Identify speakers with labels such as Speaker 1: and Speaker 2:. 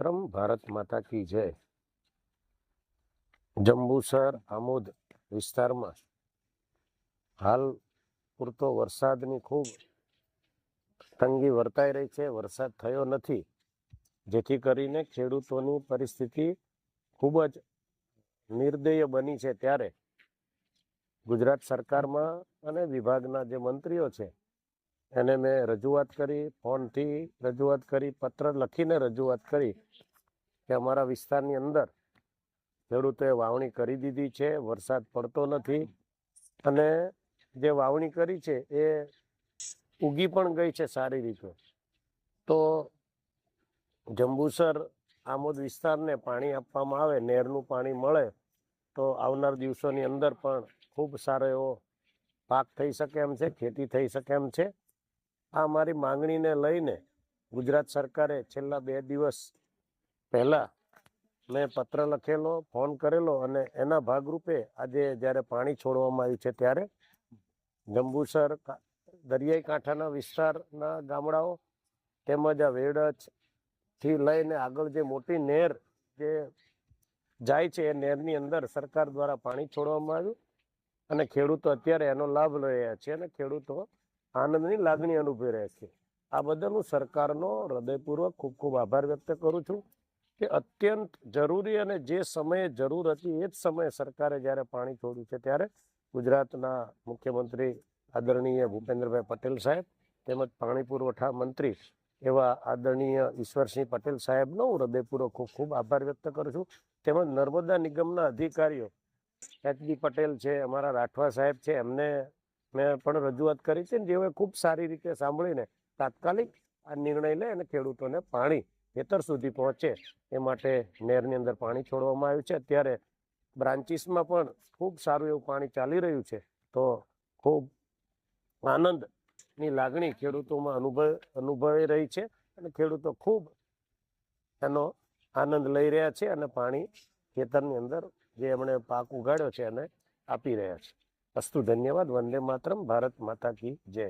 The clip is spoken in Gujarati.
Speaker 1: માતરમ, ભારત માતા કી જય। જંબુસર આમોદ વિસ્તારમાં હાલ પૂરતો વરસાદની ખૂબ તંગી વર્તાઈ રહી છે। વરસાદ થયો નથી, જેથી કરીને ખેડૂતોની પરિસ્થિતિ ખૂબ જ નિર્દય બની છે। ત્યારે ગુજરાત સરકારમાં અને વિભાગના જે મંત્રીઓ છે એને મેં રજૂઆત કરી, ફોનથી રજૂઆત કરી, પત્ર લખીને રજૂઆત કરી કે અમારા વિસ્તારની અંદર ખેડૂતોએ વાવણી કરી દીધી છે, વરસાદ પડતો નથી અને જે વાવણી કરી છે એ ઉગી પણ ગઈ છે સારી રીતે। તો જંબુસર આમોદ વિસ્તારને પાણી આપવામાં આવે, નહેરનું પાણી મળે તો આવનાર દિવસોની અંદર પણ ખૂબ સારો એવો પાક થઈ શકે એમ છે, ખેતી થઈ શકે એમ છે। આ મારી માંગણીને લઈને ગુજરાત સરકારે છેલ્લા 2 દિવસ પહેલાં મેં પત્ર લખેલો, ફોન કરેલો અને એના ભાગરૂપે આજે જ્યારે પાણી છોડવામાં આવ્યું છે ત્યારે જંબુસર દરિયાઈ કાંઠાના વિસ્તારના ગામડાઓ તેમજ આ વેડજથી લઈને આગળ જે મોટી નહેર જે જાય છે એ નહેરની અંદર સરકાર દ્વારા પાણી છોડવામાં આવ્યું અને ખેડૂતો અત્યારે એનો લાભ લઈ રહ્યા છે અને ખેડૂતો આનંદની લાગણી અનુભવી રહ્યા છે। આ બદલ હું સરકારનો હૃદયપૂર્વક ખૂબ ખૂબ આભાર વ્યક્ત કરું છું કે અત્યંત જરૂરી અને જે સમયે જરૂર હતી એ જ સમયે સરકારે જ્યારે પાણી છોડ્યું છે ત્યારે ગુજરાતના મુખ્યમંત્રી આદરણીય ભૂપેન્દ્રભાઈ પટેલ સાહેબ તેમજ પાણી પુરવઠા મંત્રી એવા આદરણીય ઈશ્વરસિંહ પટેલ સાહેબનો હું હૃદયપૂર્વક ખૂબ ખૂબ આભાર વ્યક્ત કરું છું। તેમજ નર્મદા નિગમના અધિકારીઓ એચ.ડી. પટેલ છે, અમારા રાઠવા સાહેબ છે, એમને મેં પણ રજૂઆત કરી છે, જેઓએ ખૂબ સારી રીતે સાંભળીને તાત્કાલિક આ નિર્ણય લે અને ખેડૂતોને પાણી ખેતર સુધી પહોંચે એ માટે નહેરની અંદર પાણી છોડવામાં આવ્યું છે। અત્યારે બ્રાન્ચીસમાં પણ ખૂબ સારું એવું પાણી ચાલી રહ્યું છે, તો ખૂબ આનંદની લાગણી ખેડૂતોમાં અનુભવાઈ રહી છે અને ખેડૂતો ખૂબ એનો આનંદ લઈ રહ્યા છે અને પાણી ખેતરની અંદર જે એમણે પાક ઉગાડ્યો છે એને આપી રહ્યા છે। અસ્તુ, ધન્યવાદ। વંદે માતરમ, ભારત માતા કી જય।